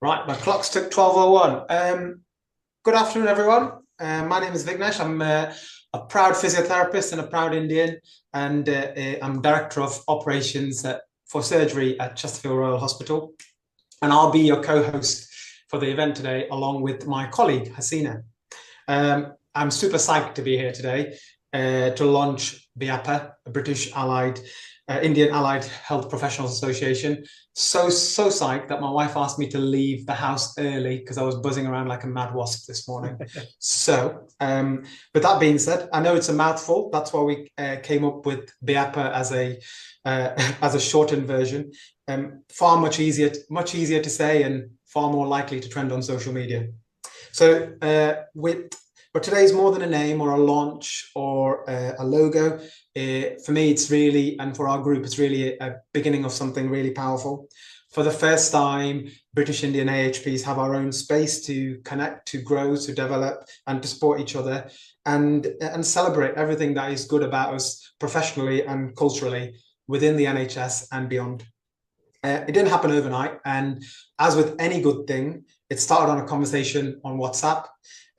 Right, my clock's took 12:01. Good afternoon, everyone. My name is Vignesh. I'm a proud physiotherapist and a proud Indian, and I'm Director of Operations for Surgery at Chesterfield Royal Hospital. And I'll be your co-host for the event today, along with my colleague, Hasina. I'm super psyched to be here today to launch BIAHPA, a Indian Allied Health Professionals Association. So psyched that my wife asked me to leave the house early because I was buzzing around like a mad wasp this morning. With that being said, I know it's a mouthful. That's why we came up with BIAHPA as a shortened version. Much easier to say and far more likely to trend on social media. So but today is more than a name or a launch or a logo. For me, it's really, and for our group, it's really a beginning of something really powerful. For the first time, British Indian AHPs have our own space to connect, to grow, to develop, and to support each other, and celebrate everything that is good about us professionally and culturally within the NHS and beyond. It didn't happen overnight, and as with any good thing, it started on a conversation on WhatsApp,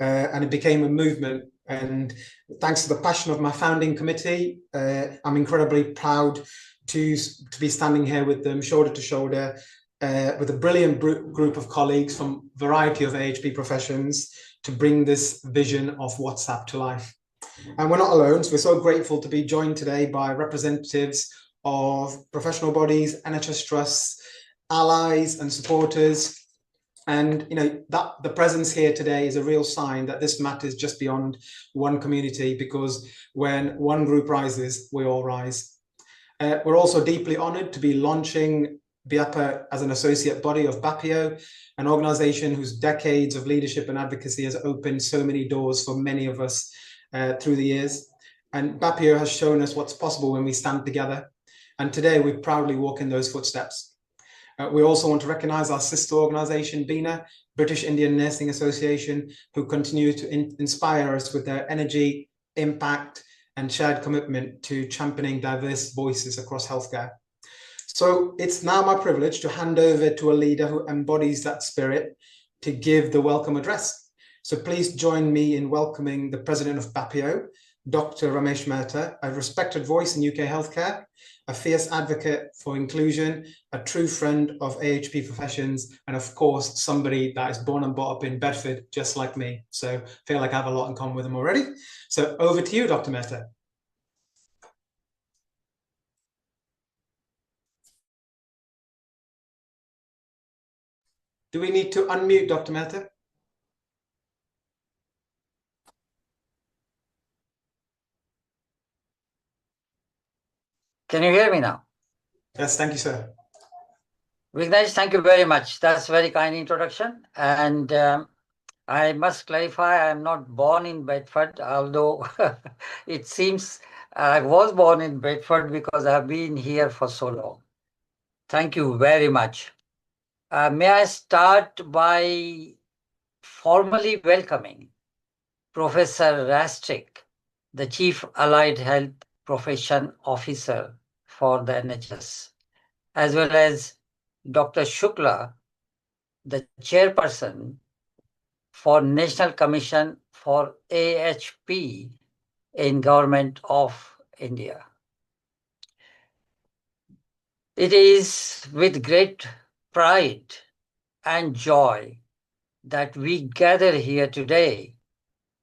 and it became a movement. And thanks to the passion of my founding committee, I'm incredibly proud to be standing here with them, shoulder to shoulder, with a brilliant group of colleagues from a variety of AHP professions to bring this vision of WhatsApp to life. And we're not alone, so we're so grateful to be joined today by representatives of professional bodies, NHS trusts, allies and supporters. And that the presence here today is a real sign that this matters just beyond one community, because when one group rises, we all rise. We're also deeply honoured to be launching BIAHPA as an associate body of BAPIO, an organisation whose decades of leadership and advocacy has opened so many doors for many of us through the years. And BAPIO has shown us what's possible when we stand together. And today we proudly walk in those footsteps. We also want to recognise our sister organisation, BINA, British Indian Nursing Association, who continue to inspire us with their energy, impact, and shared commitment to championing diverse voices across healthcare. So it's now my privilege to hand over to a leader who embodies that spirit to give the welcome address. So please join me in welcoming the President of BAPIO, Dr. Ramesh Mehta, a respected voice in UK healthcare, a fierce advocate for inclusion, a true friend of AHP professions, and of course, somebody that is born and brought up in Bedford, just like me. So I feel like I have a lot in common with him already. So over to you, Dr. Mehta. Do we need to unmute Dr. Mehta? Can you hear me now? Yes, thank you, sir. Vignesh, thank you very much. That's a very kind introduction. And I must clarify, I'm not born in Bedford, although it seems I was born in Bedford because I've been here for so long. Thank you very much. May I start by formally welcoming Professor Rastrick, the Chief Allied Health Profession Officer for the NHS, as well as Dr. Shukla, the Chairperson for National Commission for AHP in Government of India. It is with great pride and joy that we gather here today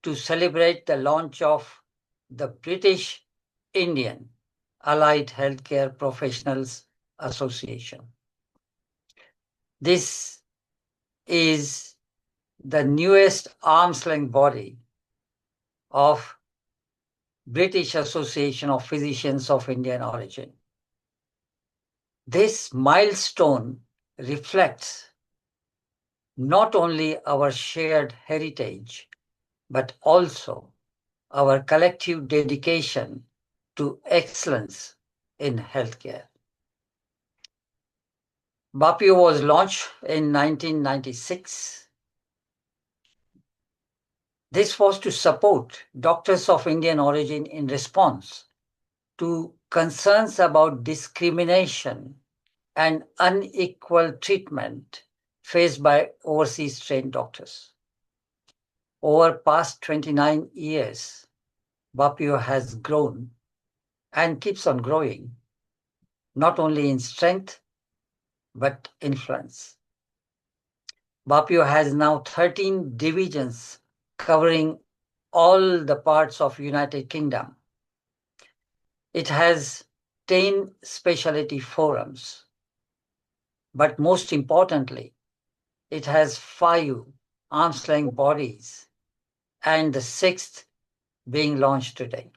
to celebrate the launch of the British Indian Allied Healthcare Professionals Association. This is the newest arm's length body of British Association of Physicians of Indian origin. This milestone reflects not only our shared heritage, but also our collective dedication to excellence in healthcare. BAPIO was launched in 1996. This was to support doctors of Indian origin in response to concerns about discrimination and unequal treatment faced by overseas trained doctors. Over past 29 years, BAPIO has grown and keeps on growing, not only in strength, but influence. BAPIO has now 13 divisions covering all the parts of United Kingdom. It has 10 specialty forums. But most importantly, it has 5 arm's length bodies and the 6th being launched today.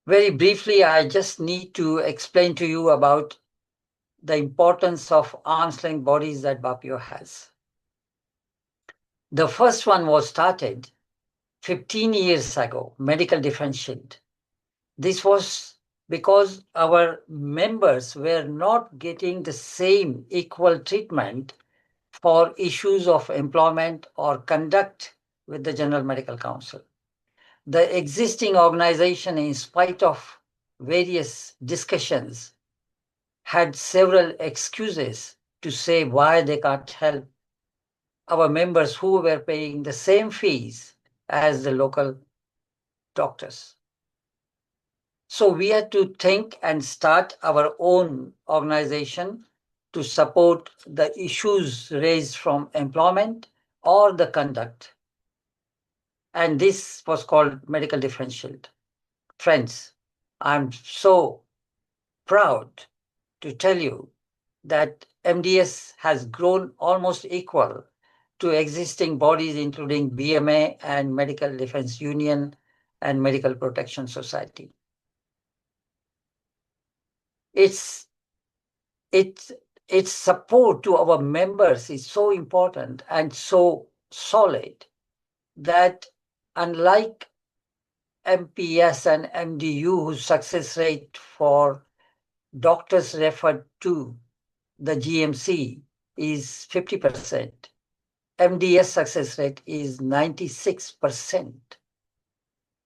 Very briefly, I just need to explain to you about the importance of arm's length bodies that BAPIO has. The first one was started 15 years ago, Medical Defense Shield. This was because our members were not getting the same equal treatment for issues of employment or conduct with the General Medical Council. The existing organization, in spite of various discussions, had several excuses to say why they can't help our members who were paying the same fees as the local doctors. So we had to think and start our own organization to support the issues raised from employment or the conduct. And this was called Medical Defense Shield. Friends, I'm so proud to tell you that MDS has grown almost equal to existing bodies, including BMA and Medical Defense Union and Medical Protection Society. Its support to our members is so important and so solid that unlike MPS and MDU, whose success rate for doctors referred to the GMC is 50%, MDS success rate is 96%.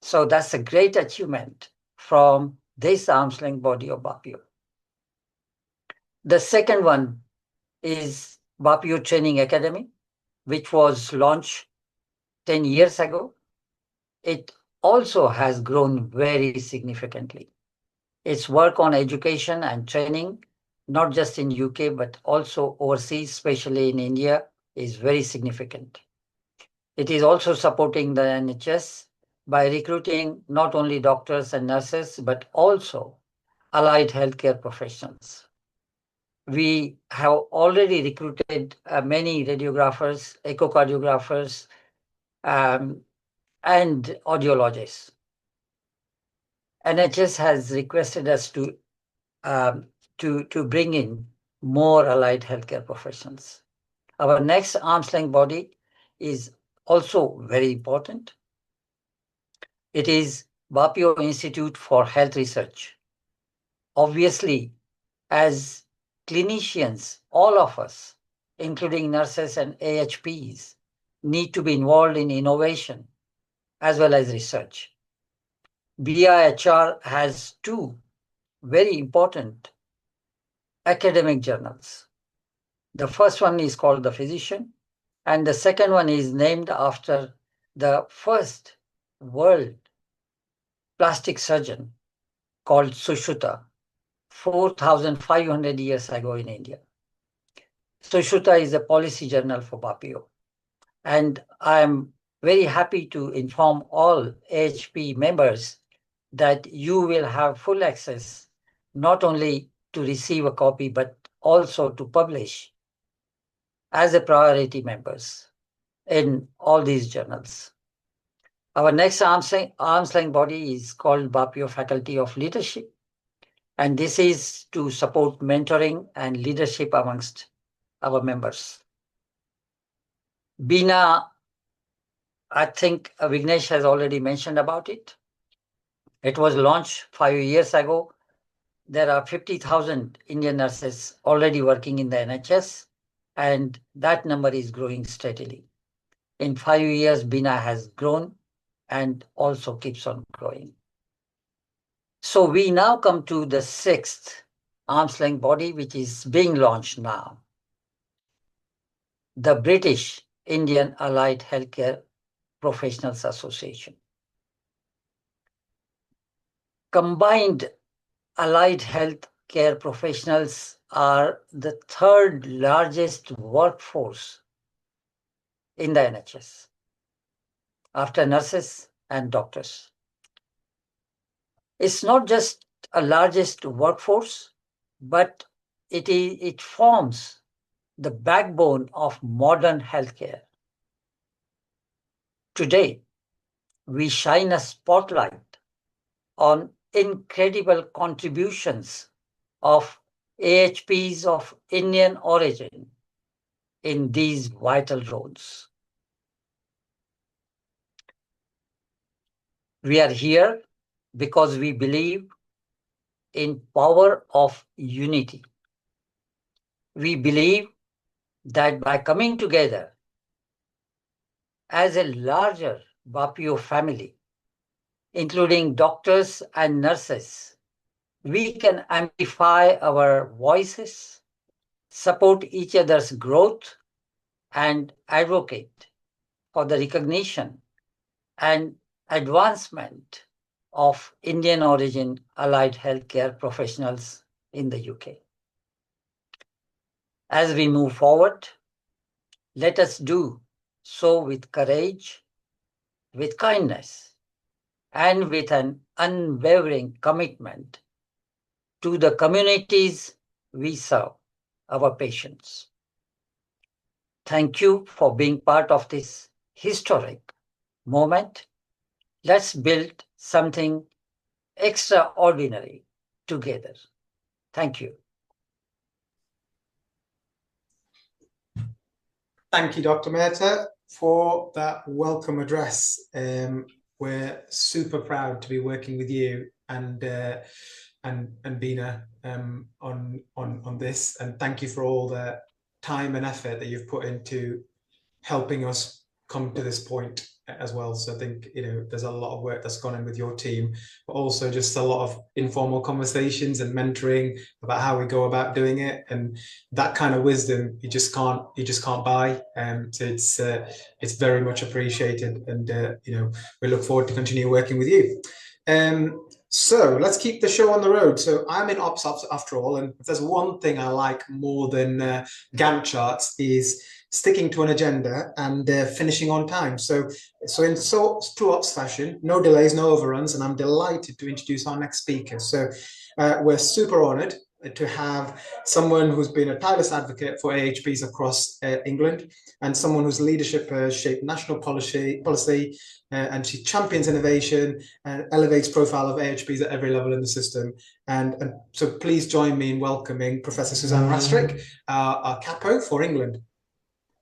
So that's a great achievement from this arm's length body of BAPIO. The second one is BAPIO Training Academy, which was launched 10 years ago. It also has grown very significantly. Its work on education and training, not just in UK, but also overseas, especially in India, is very significant. It is also supporting the NHS by recruiting not only doctors and nurses, but also allied healthcare professionals. We have already recruited many radiographers, echocardiographers, and audiologists. NHS has requested us to bring in more allied healthcare professionals. Our next arm's length body is also very important. It is BAPIO Institute for Health Research. Obviously, as clinicians, all of us, including nurses and AHPs, need to be involved in innovation as well as research. BIHR has 2 very important academic journals. The first one is called The Physician, and the second one is named after the first world plastic surgeon called Sushruta, 4,500 years ago in India. Sushruta is a policy journal for BAPIO. And I'm very happy to inform all AHP members that you will have full access not only to receive a copy, but also to publish as a priority members in all these journals. Our next arm's length body is called BAPIO Faculty of Leadership. And this is to support mentoring and leadership amongst our members. BINA, I think Vignesh has already mentioned about it. It was launched 5 years ago. There are 50,000 Indian nurses already working in the NHS, and that number is growing steadily. In 5 years, BINA has grown and also keeps on growing. So we now come to the 6th arm's length body which is being launched now, the British Indian Allied Healthcare Professionals Association. Combined allied health care professionals are the third largest workforce in the NHS, after nurses and doctors. It's not just a largest workforce, but it forms the backbone of modern healthcare. Today, we shine a spotlight on incredible contributions of AHPs of Indian origin in these vital roles. We are here because we believe in power of unity. We believe that by coming together as a larger BAPIO family, including doctors and nurses, we can amplify our voices, support each other's growth, and advocate for the recognition and advancement of Indian origin allied healthcare professionals in the UK. As we move forward, let us do so with courage, with kindness, and with an unwavering commitment to the communities we serve, our patients. Thank you for being part of this historic moment. Let's build something extraordinary together. Thank you. Thank you, Dr. Mehta, for that welcome address. We're super proud to be working with you and Bina on this. And thank you for all the time and effort that you've put into helping us come to this point as well. So I think, there's a lot of work that's gone in with your team, but also just a lot of informal conversations and mentoring about how we go about doing it, and that kind of wisdom you just can't buy. So it's very much appreciated, and we look forward to continue working with you. So let's keep the show on the road. So I'm in ops after all, and if there's one thing I like more than Gantt charts is sticking to an agenda and finishing on time. So in true ops fashion, no delays, no overruns, and I'm delighted to introduce our next speaker. So we're super honoured to have someone who's been a tireless advocate for AHPs across England, and someone whose leadership has shaped national policy, and she champions innovation and elevates profile of AHPs at every level in the system. And so please join me in welcoming Professor Suzanne Rastrick, our capo for England.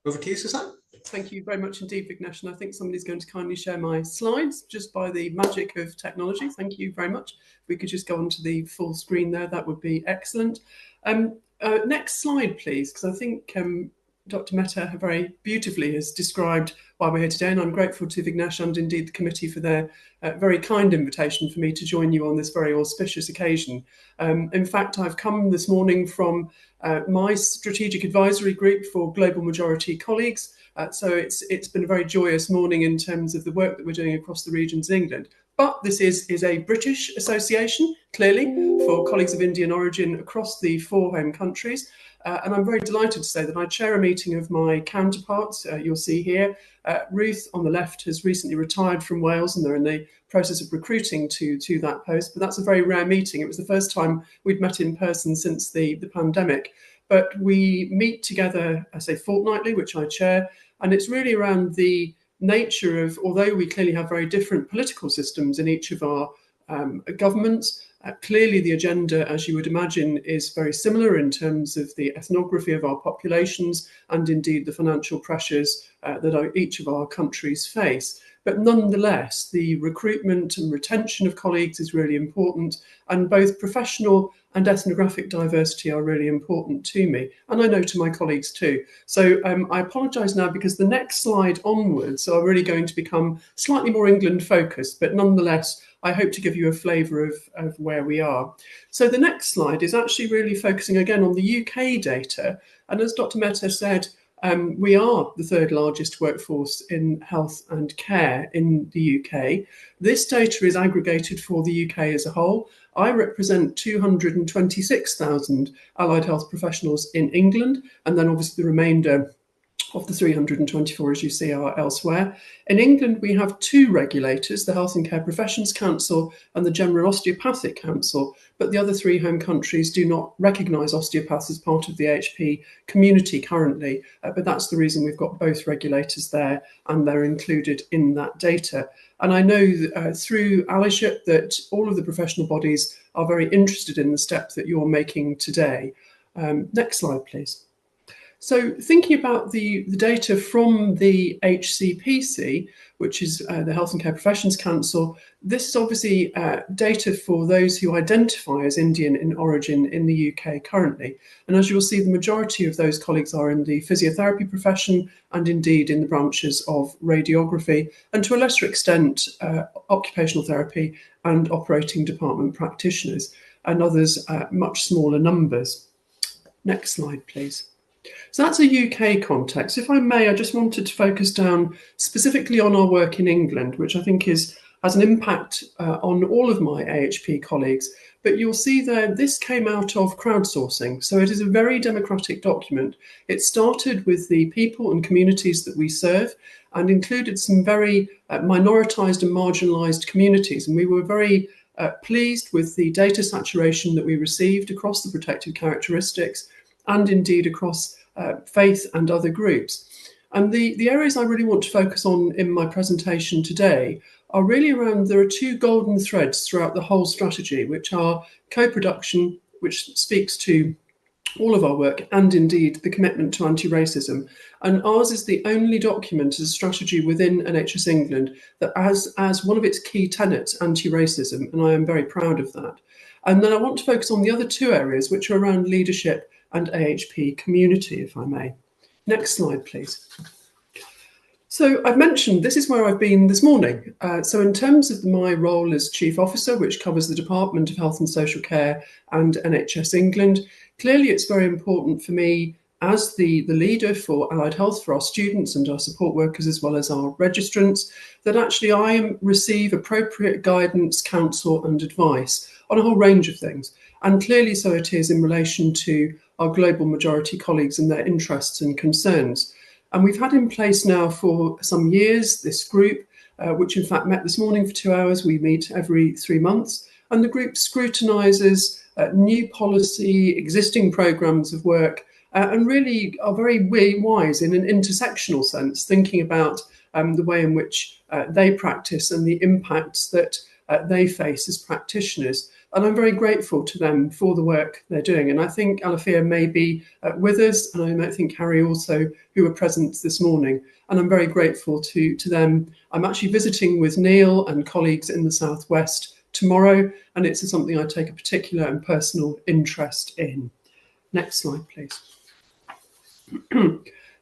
Over to you, Suzanne. Thank you very much indeed, Vignesh. And I think somebody's going to kindly share my slides just by the magic of technology. Thank you very much. If we could just go onto the full screen there, that would be excellent. Next slide, please, because I think Dr. Mehta very beautifully has described why we're here today, and I'm grateful to Vignesh and indeed the committee for their very kind invitation for me to join you on this very auspicious occasion. In fact, I've come this morning from my strategic advisory group for global majority colleagues, so it's been a very joyous morning in terms of the work that we're doing across the regions in England. But this is a British association, clearly, for colleagues of Indian origin across the 4 home countries. And I'm very delighted to say that I chair a meeting of my counterparts. You'll see here, Ruth on the left has recently retired from Wales, and they're in the process of recruiting to that post. But that's a very rare meeting. It was the first time we'd met in person since the pandemic. But we meet together, I say fortnightly, which I chair, and it's really around the nature of, although we clearly have very different political systems in each of our governments, clearly the agenda, as you would imagine, is very similar in terms of the ethnography of our populations and indeed the financial pressures that each of our countries face. But nonetheless, the recruitment and retention of colleagues is really important, and both professional and ethnographic diversity are really important to me, and I know to my colleagues too. So I apologise now because the next slide onwards are really going to become slightly more England focused, but nonetheless, I hope to give you a flavour of where we are. So the next slide is actually really focusing again on the UK data. And as Dr. Mehta said, we are the third largest workforce in health and care in the UK. This data is aggregated for the UK as a whole. I represent 226,000 allied health professionals in England, and then obviously the remainder of the 324, as you see, are elsewhere. In England, we have two regulators, the Health and Care Professions Council and the General Osteopathic Council, but the other three home countries do not recognise osteopaths as part of the AHP community currently, but that's the reason we've got both regulators there, and they're included in that data. And I know through allyship that all of the professional bodies are very interested in the step that you're making today. Next slide, please. So thinking about the data from the HCPC, which is the Health and Care Professions Council, this is obviously data for those who identify as Indian in origin in the UK currently. And as you'll see, the majority of those colleagues are in the physiotherapy profession and indeed in the branches of radiography and to a lesser extent occupational therapy and operating department practitioners, and others much smaller numbers. Next slide, please. So that's a UK context. If I may, I just wanted to focus down specifically on our work in England, which I think has an impact on all of my AHP colleagues. But you'll see there, this came out of crowdsourcing. So it is a very democratic document. It started with the people and communities that we serve and included some very minoritized and marginalized communities. And we were very pleased with the data saturation that we received across the protected characteristics and indeed across faith and other groups. And the areas I really want to focus on in my presentation today are really around, there are two golden threads throughout the whole strategy, which are co-production, which speaks to all of our work, and indeed the commitment to anti-racism. And ours is the only document as a strategy within NHS England that has as one of its key tenets anti-racism, and I am very proud of that. And then I want to focus on the other two areas, which are around leadership and AHP community, if I may. Next slide, please. So I've mentioned this is where I've been this morning. So in terms of my role as Chief Officer, which covers the Department of Health and Social Care and NHS England, clearly it's very important for me as the leader for allied health for our students and our support workers as well as our registrants, that actually I receive appropriate guidance, counsel and advice on a whole range of things. And clearly so it is in relation to our global majority colleagues and their interests and concerns. And we've had in place now for some years this group, which in fact met this morning for 2 hours. We meet every 3 months. And the group scrutinises new policy, existing programmes of work, and really are very wise in an intersectional sense, thinking about the way in which they practice and the impacts that they face as practitioners. And I'm very grateful to them for the work they're doing. And I think Alafia may be with us, and I might think Harry also, who were present this morning. And I'm very grateful to them. I'm actually visiting with Neil and colleagues in the Southwest tomorrow, and it's something I take a particular and personal interest in. Next slide, please.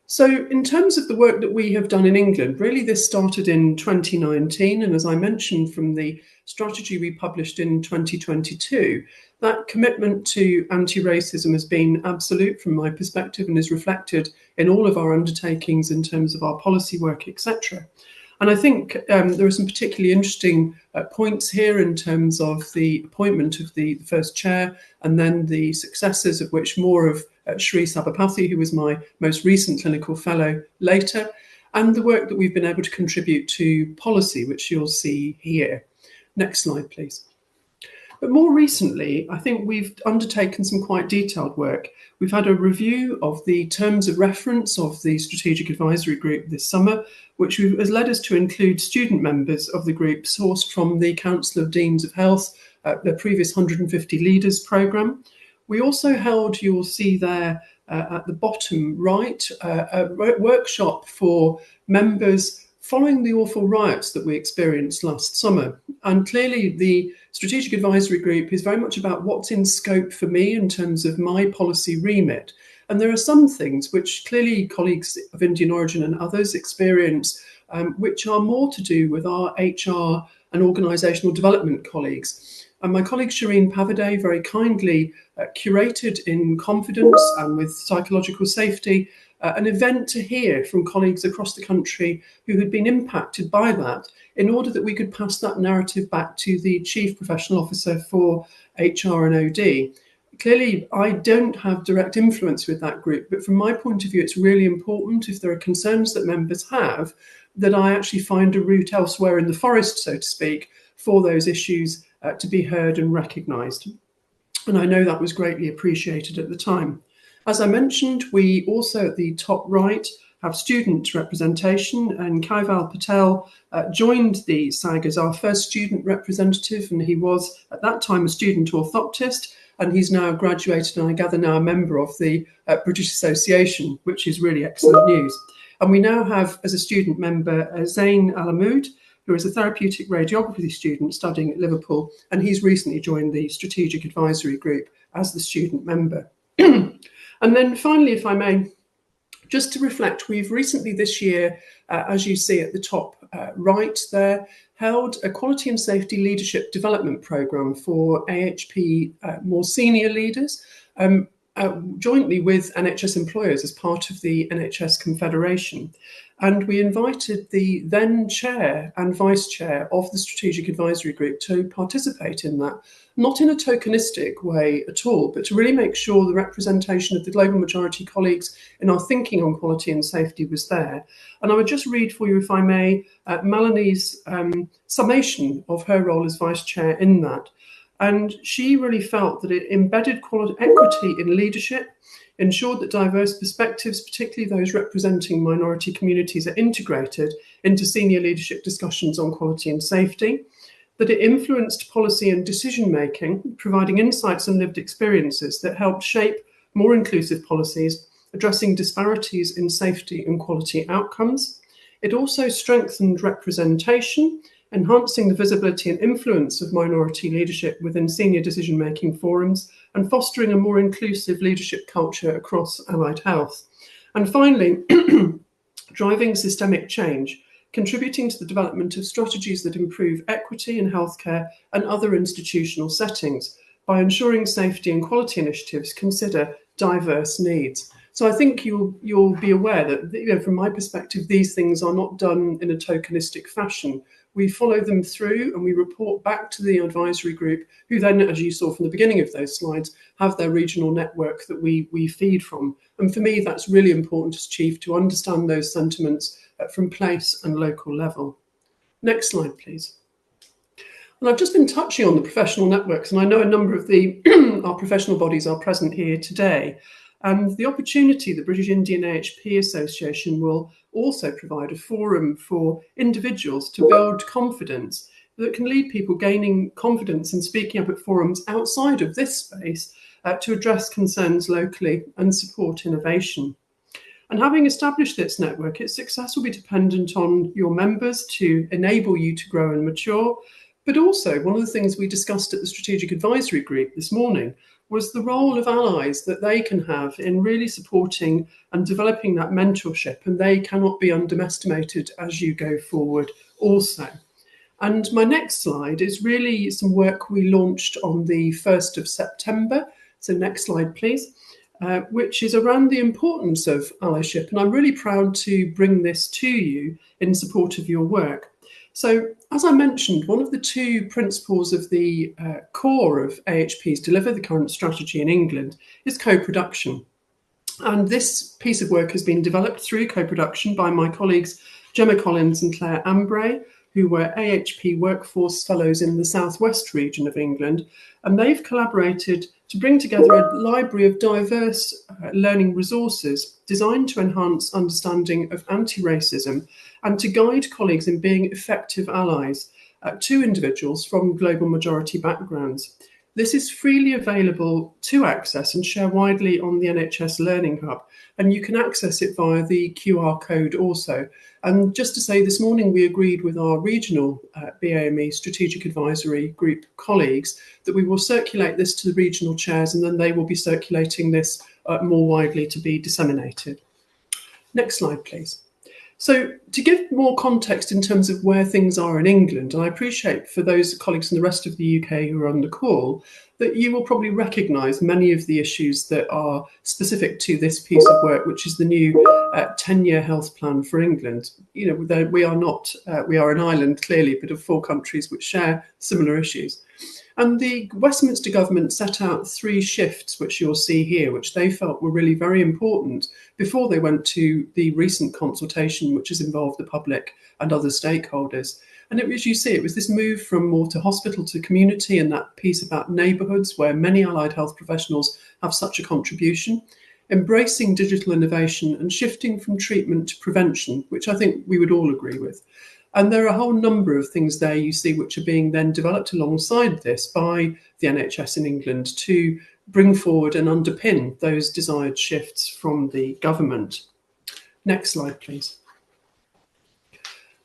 So in terms of the work that we have done in England, really this started in 2019. And as I mentioned from the strategy we published in 2022, that commitment to anti-racism has been absolute from my perspective and is reflected in all of our undertakings in terms of our policy work, etc. And I think there are some particularly interesting points here in terms of the appointment of the first chair and then the successors, of which more of Shri Sabapathy, who was my most recent clinical fellow later, and the work that we've been able to contribute to policy, which you'll see here. Next slide, please. But more recently, I think we've undertaken some quite detailed work. We've had a review of the terms of reference of the Strategic Advisory Group this summer, which has led us to include student members of the group sourced from the Council of Deans of Health, the previous 150 Leaders programme. We also held, you'll see there at the bottom right, a workshop for members following the awful riots that we experienced last summer. And clearly the Strategic Advisory Group is very much about what's in scope for me in terms of my policy remit. And there are some things which clearly colleagues of Indian origin and others experience, which are more to do with our HR and organisational development colleagues. And my colleague Shireen Pavaday very kindly curated in confidence and with psychological safety an event to hear from colleagues across the country who had been impacted by that, in order that we could pass that narrative back to the Chief Professional Officer for HR and OD. Clearly, I don't have direct influence with that group, but from my point of view, it's really important, if there are concerns that members have, that I actually find a route elsewhere in the forest, so to speak, for those issues to be heard and recognised. And I know that was greatly appreciated at the time. As I mentioned, we also at the top right have student representation, and Kaival Patel joined the SAG as our first student representative, and he was at that time a student orthoptist, and he's now graduated and I gather now a member of the British Association, which is really excellent news. And we now have as a student member Zain Alamoud, who is a therapeutic radiography student studying at Liverpool, and he's recently joined the Strategic Advisory Group as the student member. And then finally, if I may, just to reflect, we've recently this year, as you see at the top right there, held a Quality and Safety Leadership Development Programme for AHP more senior leaders, jointly with NHS employers as part of the NHS Confederation. And we invited the then chair and vice chair of the Strategic Advisory Group to participate in that, not in a tokenistic way at all, but to really make sure the representation of the global majority colleagues in our thinking on quality and safety was there. And I would just read for you, if I may, Melanie's summation of her role as vice chair in that. And she really felt that it embedded equity in leadership, ensured that diverse perspectives, particularly those representing minority communities, are integrated into senior leadership discussions on quality and safety, that it influenced policy and decision-making, providing insights and lived experiences that helped shape more inclusive policies, addressing disparities in safety and quality outcomes. It also strengthened representation, enhancing the visibility and influence of minority leadership within senior decision-making forums, and fostering a more inclusive leadership culture across allied health. And finally, driving systemic change, contributing to the development of strategies that improve equity in healthcare and other institutional settings by ensuring safety and quality initiatives consider diverse needs. So I think you'll be aware that, from my perspective, these things are not done in a tokenistic fashion. We follow them through and we report back to the advisory group, who then, as you saw from the beginning of those slides, have their regional network that we feed from. And for me, that's really important as chief, to understand those sentiments from place and local level. Next slide, please. And I've just been touching on the professional networks, and I know a number of our professional bodies are present here today. And the opportunity the British Indian AHP Association will also provide a forum for individuals to build confidence that can lead people gaining confidence in speaking up at forums outside of this space to address concerns locally and support innovation. And having established this network, its success will be dependent on your members to enable you to grow and mature. But also, one of the things we discussed at the Strategic Advisory Group this morning was the role of allies that they can have in really supporting and developing that mentorship, and they cannot be underestimated as you go forward also. And my next slide is really some work we launched on the 1st of September. So next slide, please, which is around the importance of allyship. And I'm really proud to bring this to you in support of your work. So, as I mentioned, one of the two principles of the core of AHPs deliver the current strategy in England is co-production. And this piece of work has been developed through co-production by my colleagues Gemma Collins and Claire Ambray, who were AHP Workforce Fellows in the Southwest region of England. And they've collaborated to bring together a library of diverse learning resources designed to enhance understanding of anti-racism and to guide colleagues in being effective allies to individuals from global majority backgrounds. This is freely available to access and share widely on the NHS Learning Hub, and you can access it via the QR code also. And just to say, this morning we agreed with our regional BAME Strategic Advisory Group colleagues that we will circulate this to the regional chairs, and then they will be circulating this more widely to be disseminated. Next slide, please. So to give more context in terms of where things are in England, and I appreciate for those colleagues in the rest of the UK who are on the call, that you will probably recognise many of the issues that are specific to this piece of work, which is the new 10-year health plan for England. You know, we are not, we are an island clearly, but of 4 countries which share similar issues. And the Westminster government set out 3 shifts, which you'll see here, which they felt were really very important before they went to the recent consultation, which has involved the public and other stakeholders. And as you see, it was this move from more to hospital to community, and that piece about neighbourhoods where many allied health professionals have such a contribution, embracing digital innovation and shifting from treatment to prevention, which I think we would all agree with. And there are a whole number of things there you see which are being then developed alongside this by the NHS in England to bring forward and underpin those desired shifts from the government. Next slide, please.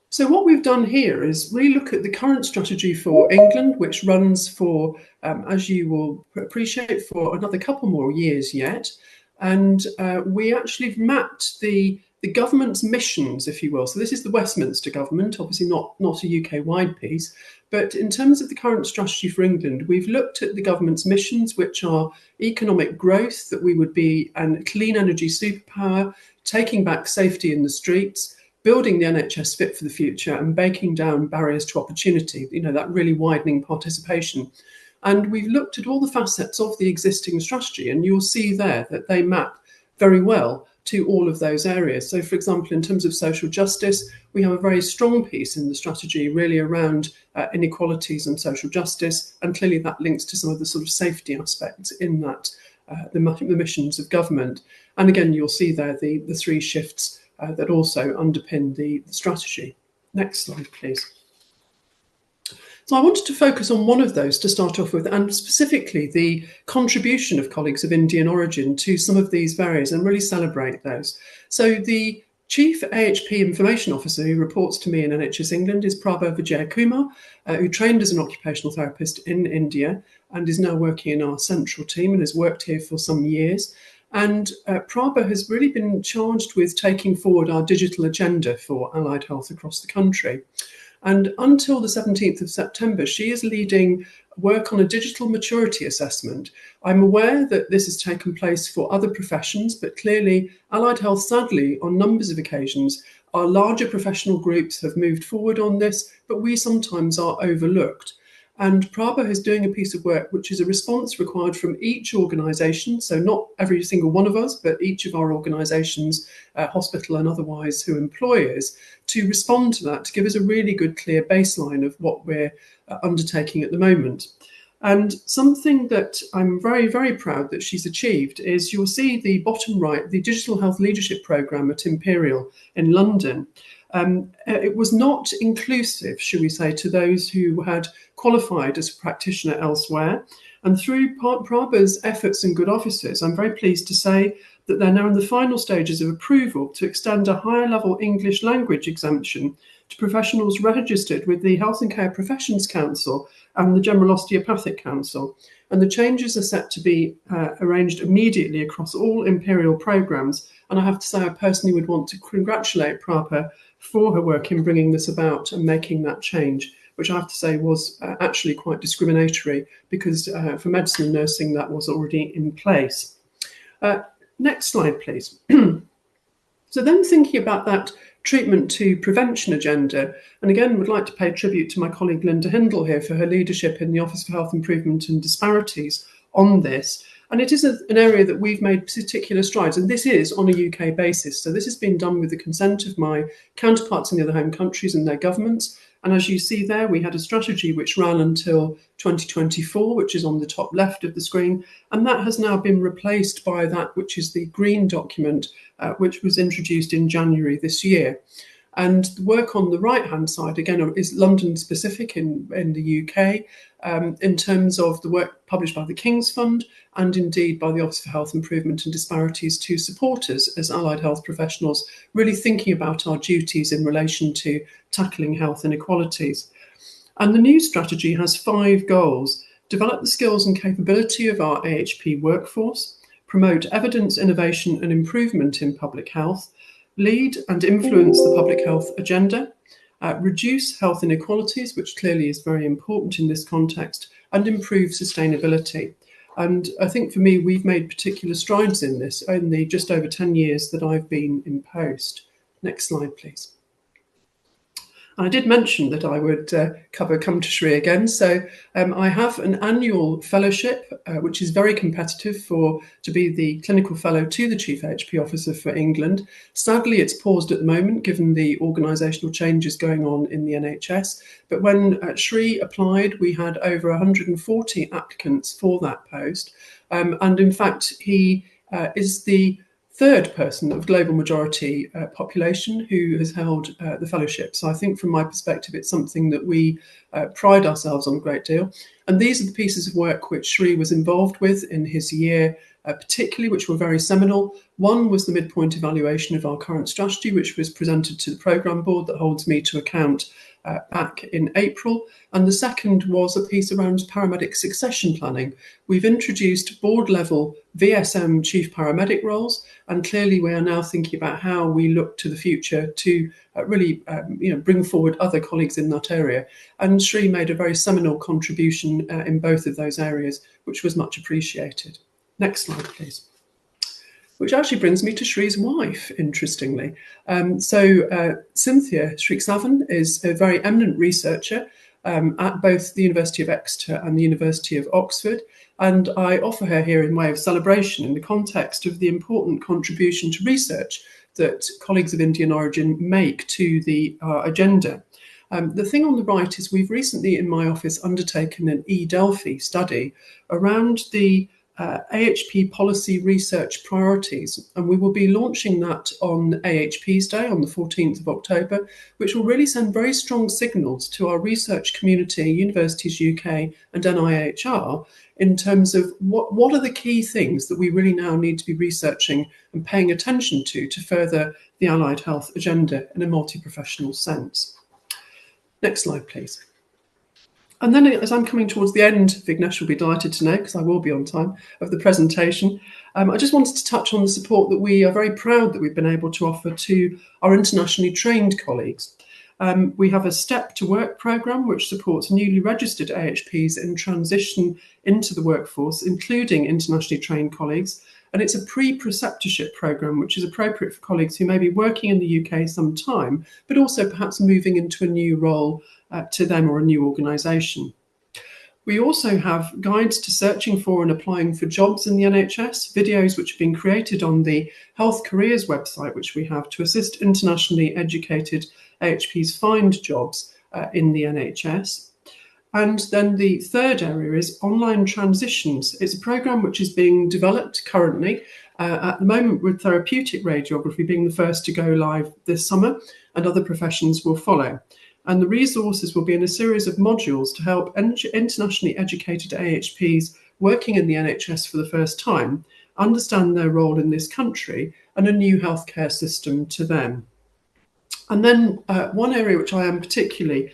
So what we've done here is really look at the current strategy for England, which runs for, as you will appreciate, for another couple more years yet. And we actually mapped the government's missions, if you will. So this is the Westminster government, obviously not a UK-wide piece. But in terms of the current strategy for England, we've looked at the government's missions, which are economic growth, that we would be a clean energy superpower, taking back safety in the streets, building the NHS fit for the future, and breaking down barriers to opportunity, you know, that really widening participation. And we've looked at all the facets of the existing strategy, and you'll see there that they map very well to all of those areas. So, for example, in terms of social justice, we have a very strong piece in the strategy really around inequalities and social justice, and clearly that links to some of the sort of safety aspects in that, the missions of government. And again, you'll see there the 3 shifts that also underpin the strategy. Next slide, please. So I wanted to focus on one of those to start off with, and specifically the contribution of colleagues of Indian origin to some of these areas, and really celebrate those. So the Chief AHP Information Officer who reports to me in NHS England is Prabha Vijaykumar, who trained as an occupational therapist in India and is now working in our central team and has worked here for some years. And Prabha has really been charged with taking forward our digital agenda for allied health across the country. And until the 17th of September, she is leading work on a digital maturity assessment. I'm aware that this has taken place for other professions, but clearly allied health, sadly, on numbers of occasions, our larger professional groups have moved forward on this, but we sometimes are overlooked. And Prabha is doing a piece of work which is a response required from each organisation, so not every single one of us, but each of our organisations, hospital and otherwise, who employ us, to respond to that, to give us a really good, clear baseline of what we're undertaking at the moment. And something that I'm very, very proud that she's achieved is, you'll see the bottom right, the Digital Health Leadership Programme at Imperial in London. It was not inclusive, should we say, to those who had qualified as a practitioner elsewhere. And through Prabha's efforts and good offices, I'm very pleased to say that they're now in the final stages of approval to extend a higher level English language exemption to professionals registered with the Health and Care Professions Council and the General Osteopathic Council. And the changes are set to be arranged immediately across all Imperial programmes. And I have to say, I personally would want to congratulate Prabha for her work in bringing this about and making that change, which I have to say was actually quite discriminatory, because for medicine and nursing that was already in place. Next slide, please. So then, thinking about that treatment to prevention agenda, and again would like to pay tribute to my colleague Linda Hindle here for her leadership in the Office for Health Improvement and Disparities on this. And it is an area that we've made particular strides, and this is on a UK basis. So this has been done with the consent of my counterparts in the other home countries and their governments. And as you see there, we had a strategy which ran until 2024, which is on the top left of the screen. And that has now been replaced by that which is the green document, which was introduced in January this year. And the work on the right-hand side, again, is London-specific in the UK, in terms of the work published by the King's Fund and indeed by the Office for Health Improvement and Disparities to support us as allied health professionals, really thinking about our duties in relation to tackling health inequalities. And the new strategy has 5 goals: develop the skills and capability of our AHP workforce, promote evidence, innovation and improvement in public health, lead and influence the public health agenda, reduce health inequalities, which clearly is very important in this context, and improve sustainability. And I think for me, we've made particular strides in this in the just over 10 years that I've been in post. Next slide, please. I did mention that I would come to Shri again. So I have an annual fellowship, which is very competitive to be the clinical fellow to the Chief AHP Officer for England. Sadly, it's paused at the moment, given the organisational changes going on in the NHS. But when Shri applied, we had over 140 applicants for that post. And in fact, he is the third person of global majority population who has held the fellowship. So I think from my perspective, it's something that we pride ourselves on a great deal. And these are the pieces of work which Shri was involved with in his year, particularly, which were very seminal. One was the midpoint evaluation of our current strategy, which was presented to the programme board that holds me to account back in April. And the second was a piece around paramedic succession planning. We've introduced board level VSM chief paramedic roles, and clearly we are now thinking about how we look to the future to really bring forward other colleagues in that area. And Shri made a very seminal contribution in both of those areas, which was much appreciated. Next slide, please. Which actually brings me to Shri's wife, interestingly. Cynthia Shriksavan is a very eminent researcher at both the University of Exeter and the University of Oxford. And I offer her here in way of celebration in the context of the important contribution to research that colleagues of Indian origin make to the agenda. The thing on the right is we've recently in my office undertaken an eDelphi study around the AHP policy research priorities, and we will be launching that on AHPs Day on the 14th of October, which will really send very strong signals to our research community, Universities UK and NIHR, in terms of what are the key things that we really now need to be researching and paying attention to further the allied health agenda in a multi-professional sense. Next slide, please. And then as I'm coming towards the end, Vignesh will be delighted to know, because I will be on time, of the presentation. I just wanted to touch on the support that we are very proud that we've been able to offer to our internationally trained colleagues. We have a Step to Work programme which supports newly registered AHPs in transition into the workforce, including internationally trained colleagues. And it's a pre-preceptorship programme which is appropriate for colleagues who may be working in the UK some time, but also perhaps moving into a new role to them or a new organisation. We also have guides to searching for and applying for jobs in the NHS, videos which have been created on the Health Careers website, which we have to assist internationally educated AHPs find jobs in the NHS. And then the third area is online transitions. It's a programme which is being developed currently, at the moment with therapeutic radiography being the first to go live this summer, and other professions will follow. And the resources will be in a series of modules to help internationally educated AHPs working in the NHS for the first time understand their role in this country and a new healthcare system to them. And then one area which I am particularly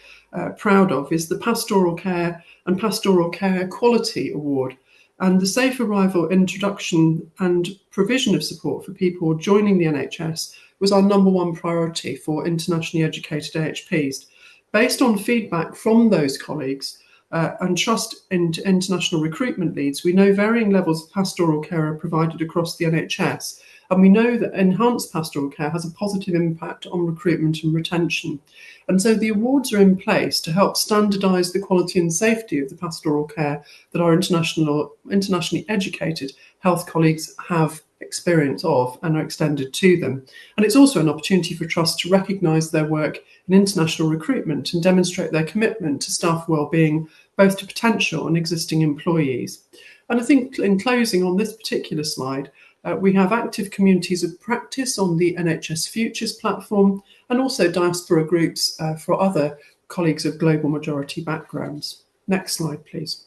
proud of is the Pastoral Care and Pastoral Care Quality Award. And the safe arrival, introduction and provision of support for people joining the NHS was our #1 priority for internationally educated AHPs. Based on feedback from those colleagues and trust in international recruitment leads, we know varying levels of pastoral care are provided across the NHS, and we know that enhanced pastoral care has a positive impact on recruitment and retention. And so the awards are in place to help standardise the quality and safety of the pastoral care that our internationally educated health colleagues have experience of and are extended to them. And it's also an opportunity for trusts to recognise their work in international recruitment and demonstrate their commitment to staff wellbeing, both to potential and existing employees. And I think in closing on this particular slide, we have active communities of practice on the NHS Futures platform, and also diaspora groups for other colleagues of global majority backgrounds. Next slide, please.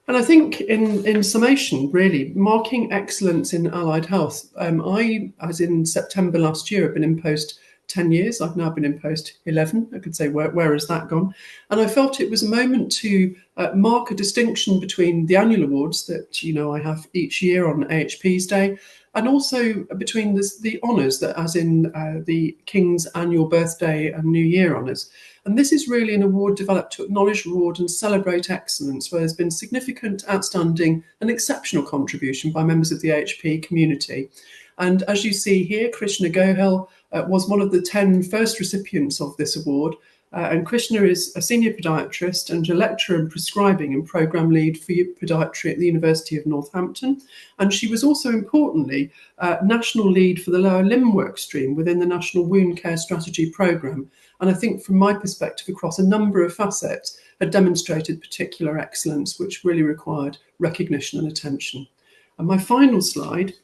And I think in summation, really, marking excellence in allied health. I, as in September last year, have been in post 10 years. I've now been in post 11. I could say, where has that gone? And I felt it was a moment to mark a distinction between the annual awards that I have each year on AHPs Day, and also between the honours, that as in the King's Annual Birthday and New Year honours. And this is really an award developed to acknowledge, reward and celebrate excellence, where there's been significant, outstanding and exceptional contribution by members of the AHP community. And as you see here, Krishna Gohil was one of the 10 first recipients of this award. And Krishna is a senior podiatrist and a lecturer in prescribing and programme lead for podiatry at the University of Northampton. And she was also, importantly, national lead for the lower limb work stream within the National Wound Care Strategy programme. And I think from my perspective, across a number of facets, had demonstrated particular excellence, which really required recognition and attention. And my final slide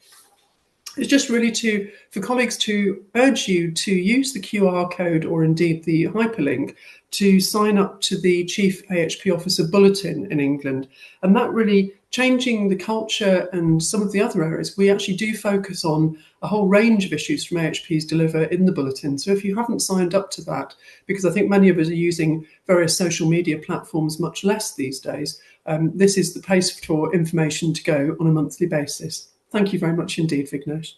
is just really for colleagues to urge you to use the QR code, or indeed the hyperlink, to sign up to the Chief AHP Officer Bulletin in England. And that really changing the culture and some of the other areas. We actually do focus on a whole range of issues from AHPs deliver in the bulletin. So if you haven't signed up to that, because I think many of us are using various social media platforms much less these days, this is the place for information to go on a monthly basis. Thank you very much indeed, Vignesh.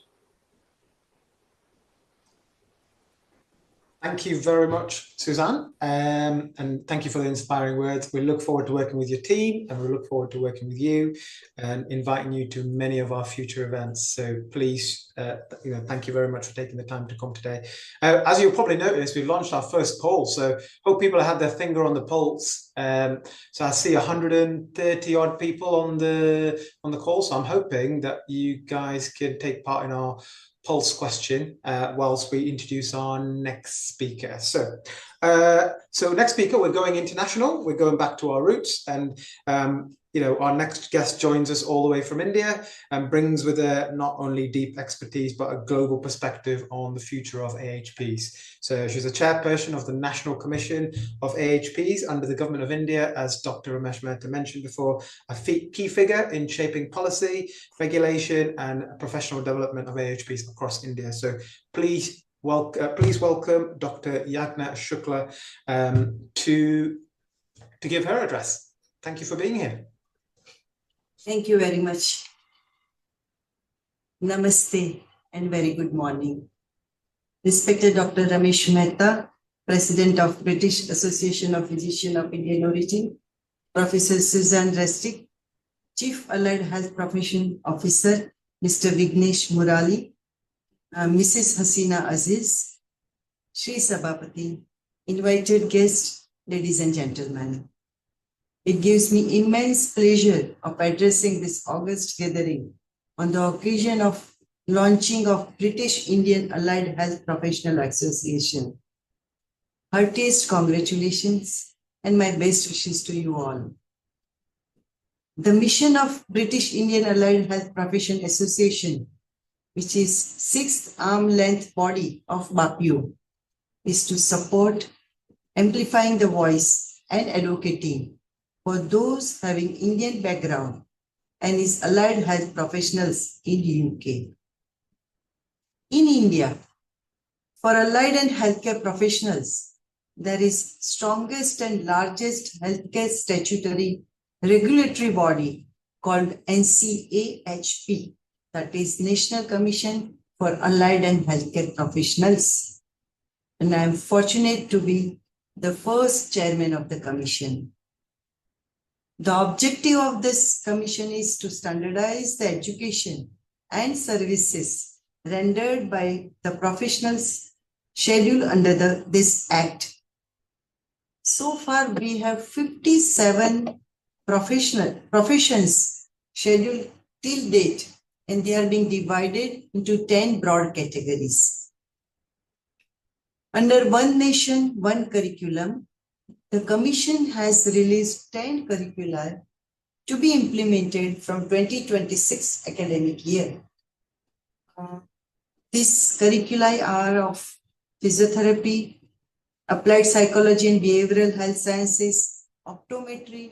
Thank you very much, Suzanne, and thank you for the inspiring words. We look forward to working with your team, and we look forward to working with you and inviting you to many of our future events. So please, thank you very much for taking the time to come today. As you'll probably notice, we've launched our first poll, so hope people have their finger on the pulse. So I see 130 odd people on the call, so I'm hoping that you guys can take part in our pulse question whilst we introduce our next speaker. So next speaker, we're going international. We're going back to our roots, and our next guest joins us all the way from India and brings with her not only deep expertise but a global perspective on the future of AHPs. So she's a chairperson of the National Commission of AHPs under the Government of India, as Dr. Ramesh Mehta mentioned before, a key figure in shaping policy, regulation and professional development of AHPs across India. So please welcome Dr. Yagna Shukla to give her address. Thank you for being here. Thank you very much. Namaste and very good morning. Respected Dr. Ramesh Mehta, President of British Association of Physicians of Indian Origin, Professor Suzanne Rastrick, Chief Allied Health Profession Officer, Mr. Vignesh Murali, Mrs. Hasina Aziz, Shri Sabhapati, invited guests, ladies and gentlemen. It gives me immense pleasure of addressing this august gathering on the occasion of launching of British Indian Allied Health Professional Association. Heartiest congratulations and my best wishes to you all. The mission of British Indian Allied Health Profession Association, which is 6th arm-length body of BAPIO, is to support amplifying the voice and advocating for those having Indian background and is allied health professionals in the UK. In India, for allied and healthcare professionals, there is strongest and largest healthcare statutory regulatory body called NCAHP, that is National Commission for Allied and Healthcare Professionals. And I am fortunate to be the first chairman of the commission. The objective of this commission is to standardize the education and services rendered by the professionals scheduled under this Act. So far, we have 57 professions scheduled till date, and they are being divided into 10 broad categories. Under One Nation, One Curriculum, the Commission has released 10 curricula to be implemented from 2026 academic year. These curricula are of physiotherapy, applied psychology and behavioral health sciences, optometry,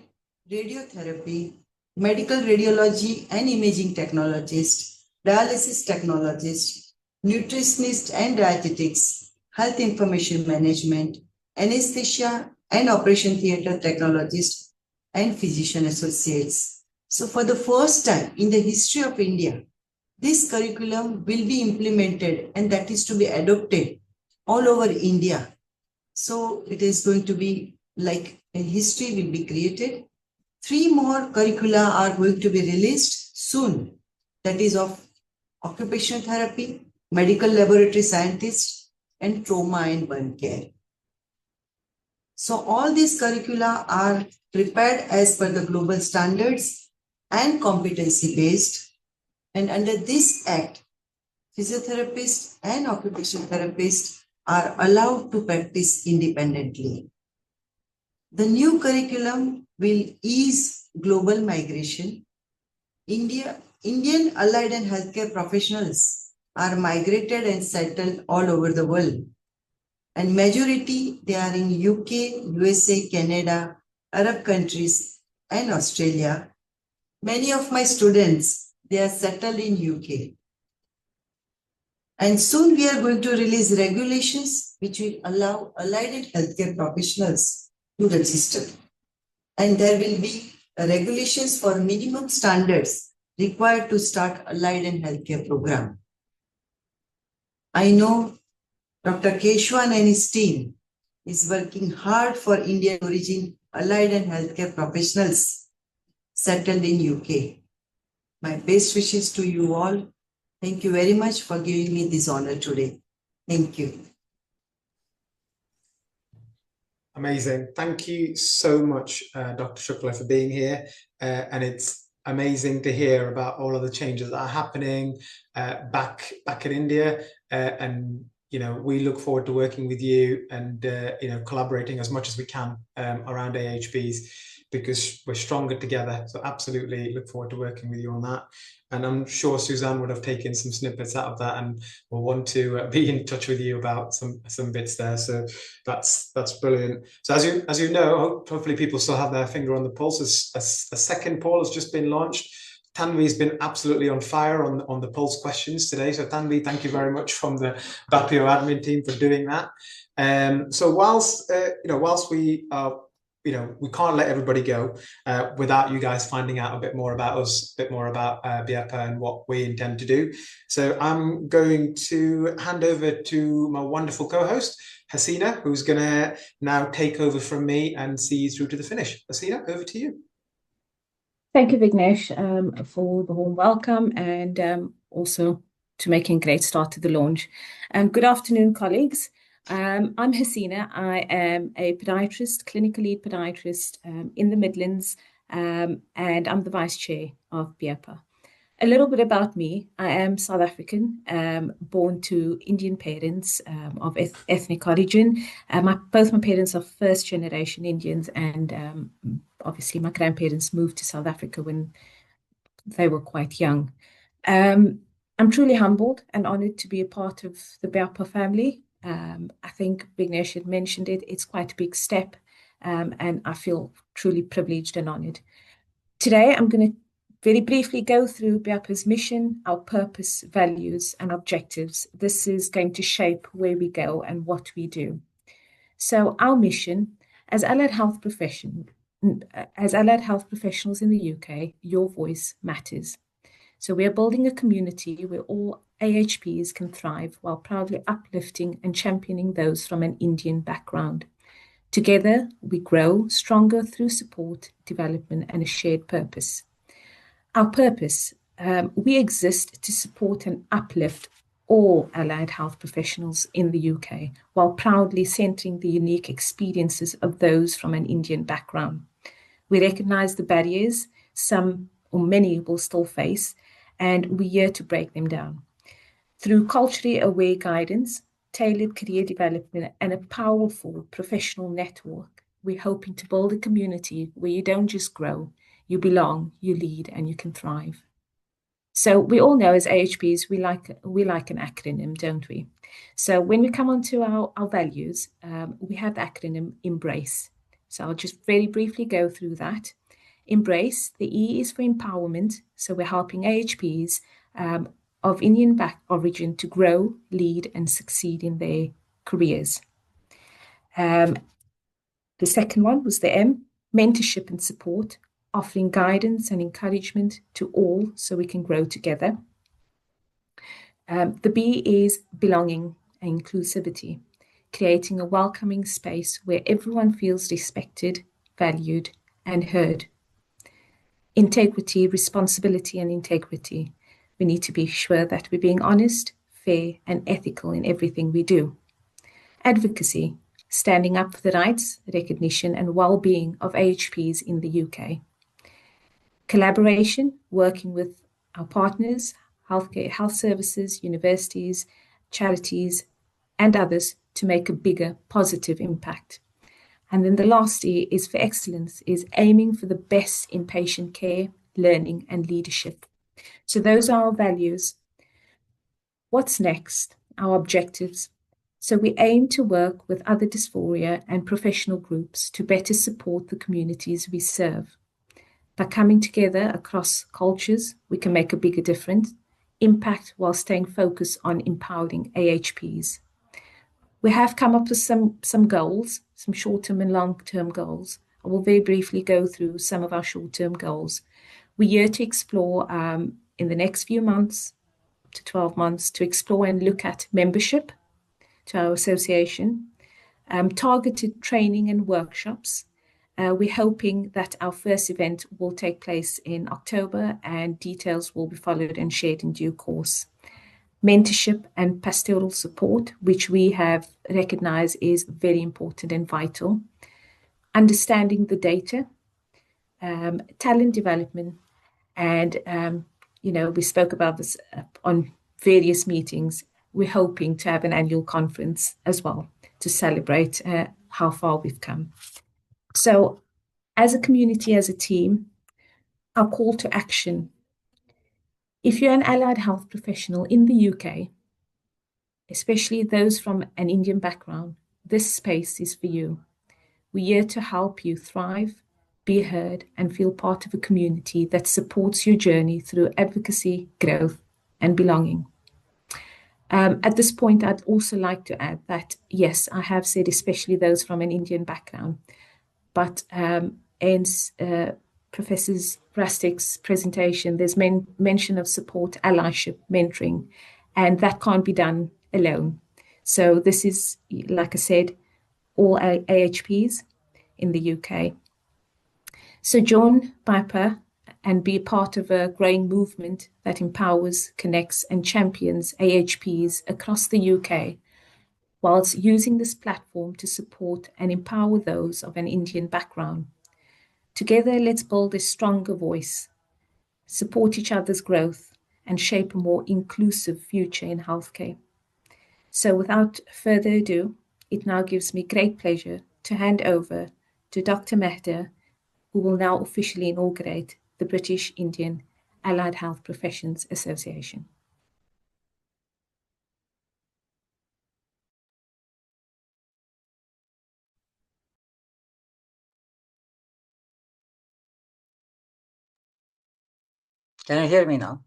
radiotherapy, medical radiology and imaging technologist, dialysis technologist, nutritionist and dietetics, health information management, anesthesia and operation theatre technologist, and physician associates. So for the first time in the history of India, this curriculum will be implemented and that is to be adopted all over India. So it is going to be like a history will be created. 3 more curricula are going to be released soon. That is of occupational therapy, medical laboratory scientist, and trauma and burn care. So all these curricula are prepared as per the global standards and competency based. And under this act, physiotherapists and occupational therapists are allowed to practice independently. The new curriculum will ease global migration. Indian allied and healthcare professionals are migrated and settled all over the world. And majority, they are in UK, USA, Canada, Arab countries, and Australia. Many of my students, they are settled in UK. And soon we are going to release regulations which will allow allied and healthcare professionals to register. And there will be regulations for minimum standards required to start allied and healthcare program. I know Dr. Keshwan and his team is working hard for Indian origin allied and healthcare professionals settled in UK. My best wishes to you all. Thank you very much for giving me this honor today. Thank you. Amazing. Thank you so much, Dr. Shukla, for being here. And it's amazing to hear about all of the changes that are happening back in India. And we look forward to working with you and collaborating as much as we can around AHPs, because we're stronger together. So absolutely look forward to working with you on that. And I'm sure Suzanne would have taken some snippets out of that and will want to be in touch with you about some bits there. So that's brilliant. So as you know, hopefully people still have their finger on the pulse. A second poll has just been launched. Tanvi's been absolutely on fire on the pulse questions today. So Tanvi, thank you very much from the BAPIO admin team for doing that. So whilst we we can't let everybody go without you guys finding out a bit more about us, a bit more about BIAHPA and what we intend to do. So I'm going to hand over to my wonderful co-host, Hasina, who's going to now take over from me and see you through to the finish. Hasina, over to you. Thank you, Vignesh, for the warm welcome and also to making a great start to the launch. Good afternoon, colleagues. I'm Hasina. I am a podiatrist, clinical lead podiatrist in the Midlands, and I'm the Vice Chair of BIAHPA. A little bit about me. I am South African, born to Indian parents of ethnic origin. Both my parents are first generation Indians, and obviously my grandparents moved to South Africa when they were quite young. I'm truly humbled and honored to be a part of the BIAHPA family. I think Vignesh had mentioned it. It's quite a big step, and I feel truly privileged and honored. Today, I'm going to very briefly go through BIAHPA's mission, our purpose, values, and objectives. This is going to shape where we go and what we do. So our mission, as allied health professionals in the UK, your voice matters. So we are building a community where all AHPs can thrive while proudly uplifting and championing those from an Indian background. Together, we grow stronger through support, development, and a shared purpose. Our purpose, we exist to support and uplift all allied health professionals in the UK while proudly centering the unique experiences of those from an Indian background. We recognise the barriers some or many will still face, and we're here to break them down. Through culturally aware guidance, tailored career development, and a powerful professional network, we're hoping to build a community where you don't just grow, you belong, you lead, and you can thrive. So we all know as AHPs, we like an acronym, don't we? So when we come on to our values, we have the acronym EMBRACE. So I'll just very briefly go through that. EMBRACE, the E is for empowerment. So we're helping AHPs of Indian origin to grow, lead, and succeed in their careers. The second one was the M, mentorship and support, offering guidance and encouragement to all so we can grow together. The B is belonging and inclusivity, creating a welcoming space where everyone feels respected, valued, and heard. Integrity, responsibility, and integrity. We need to be sure that we're being honest, fair, and ethical in everything we do. Advocacy, standing up for the rights, recognition, and well-being of AHPs in the UK. Collaboration, working with our partners, healthcare, health services, universities, charities, and others to make a bigger positive impact. And then the last E is for excellence, is aiming for the best in patient care, learning, and leadership. So those are our values. What's next? Our objectives. So we aim to work with other dysphoria and professional groups to better support the communities we serve. By coming together across cultures, we can make a bigger difference, impact while staying focused on empowering AHPs. We have come up with some goals, some short-term and long-term goals. I will very briefly go through some of our short-term goals. We're here to explore in the next few months, up to 12 months, to explore and look at membership to our association, targeted training and workshops. We're hoping that our first event will take place in October and details will be followed and shared in due course. Mentorship and pastoral support, which we have recognized is very important and vital. Understanding the data, talent development, and, we spoke about this on various meetings. We're hoping to have an annual conference as well to celebrate how far we've come. So as a community, as a team, our call to action. If you're an allied health professional in the UK, especially those from an Indian background, this space is for you. We're here to help you thrive, be heard, and feel part of a community that supports your journey through advocacy, growth, and belonging. At this point, I'd also like to add that, yes, I have said especially those from an Indian background, but in Professor Rastrick's presentation, there's mention of support, allyship, mentoring, and that can't be done alone. So this is, like I said, all AHPs in the UK. So join BIAHPA and be a part of a growing movement that empowers, connects, and champions AHPs across the UK, whilst using this platform to support and empower those of an Indian background. Together, let's build a stronger voice, support each other's growth, and shape a more inclusive future in healthcare. So without further ado, it now gives me great pleasure to hand over to Dr. Mehta, who will now officially inaugurate the British Indian Allied Health Professions Association. Can you hear me now?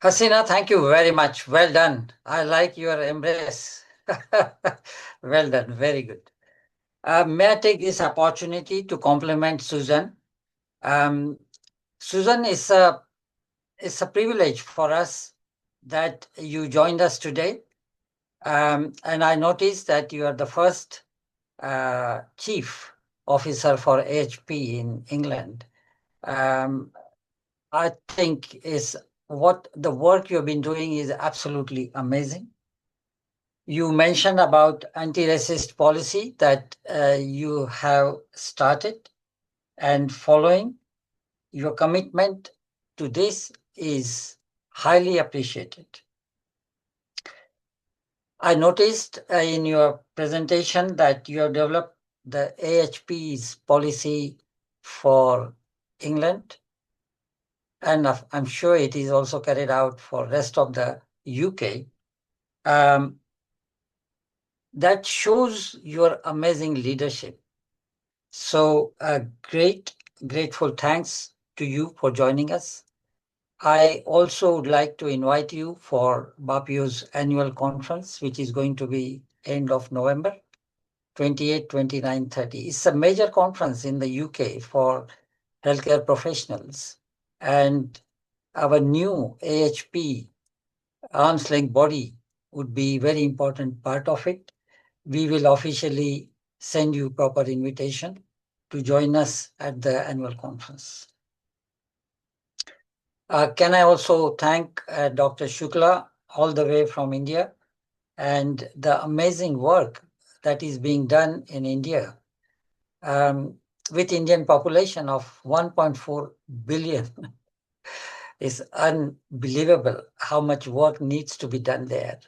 Hasina, thank you very much. Well done. I like your embrace. Well done. Very good. May I take this opportunity to compliment Suzanne? Suzanne, it's a privilege for us that you joined us today. And I noticed that you are the first chief officer for AHP in England. I think is what the work you've been doing is absolutely amazing. You mentioned about anti-racist policy that you have started and following. Your commitment to this is highly appreciated. I noticed in your presentation that you have developed the AHP's policy for England, and I'm sure it is also carried out for rest of the UK. That shows your amazing leadership. So grateful thanks to you for joining us. I also would like to invite you for BAPIO's annual conference, which is going to be end of November, 28, 29, 30. It's a major conference in the UK for healthcare professionals. And our new AHP arm's length body would be a very important part of it. We will officially send you proper invitation to join us at the annual conference. Can I also thank Dr. Shukla all the way from India and the amazing work that is being done in India with Indian population of 1.4 billion. It's unbelievable how much work needs to be done there.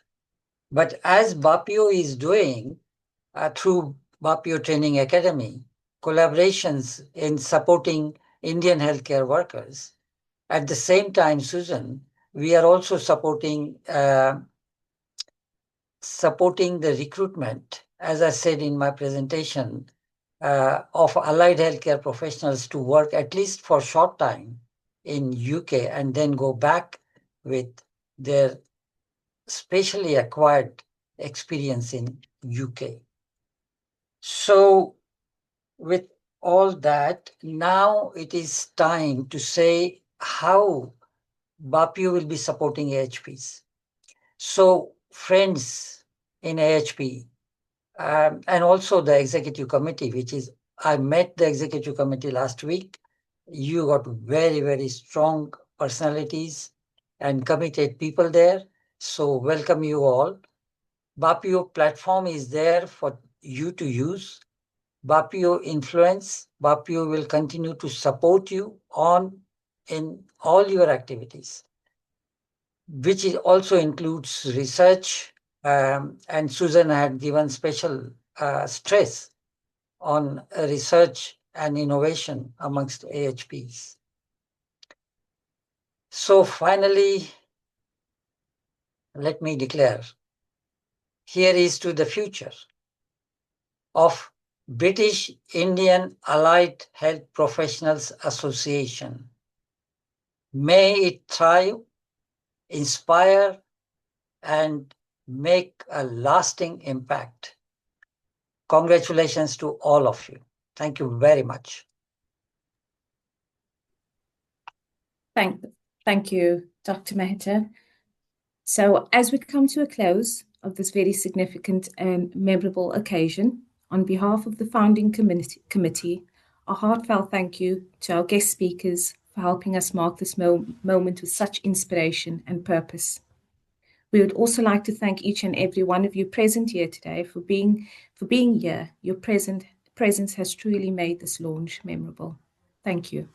But as BAPIO is doing through BAPIO Training Academy, collaborations in supporting Indian healthcare workers, at the same time, Suzanne, we are also supporting the recruitment, as I said in my presentation, of allied healthcare professionals to work at least for a short time in UK and then go back with their specially acquired experience in UK. So with all that, now it is time to say how BAPIO will be supporting AHPs. So friends in AHP and also the executive committee, which is, I met the executive committee last week. You got very, very strong personalities and committed people there. So welcome you all. BAPIO platform is there for you to use. BAPIO influence, BAPIO will continue to support you in all your activities, which also includes research. And Suzanne had given special stress on research and innovation amongst AHPs. So finally, let me declare, here is to the future of British Indian Allied Health Professionals Association. May it thrive, inspire, and make a lasting impact. Congratulations to all of you. Thank you very much. Thank you, Dr. Mehta. So as we come to a close of this very significant and memorable occasion, on behalf of the founding committee, a heartfelt thank you to our guest speakers for helping us mark this moment with such inspiration and purpose. We would also like to thank each and every one of you present here today for being here. Your presence has truly made this launch memorable. Thank you.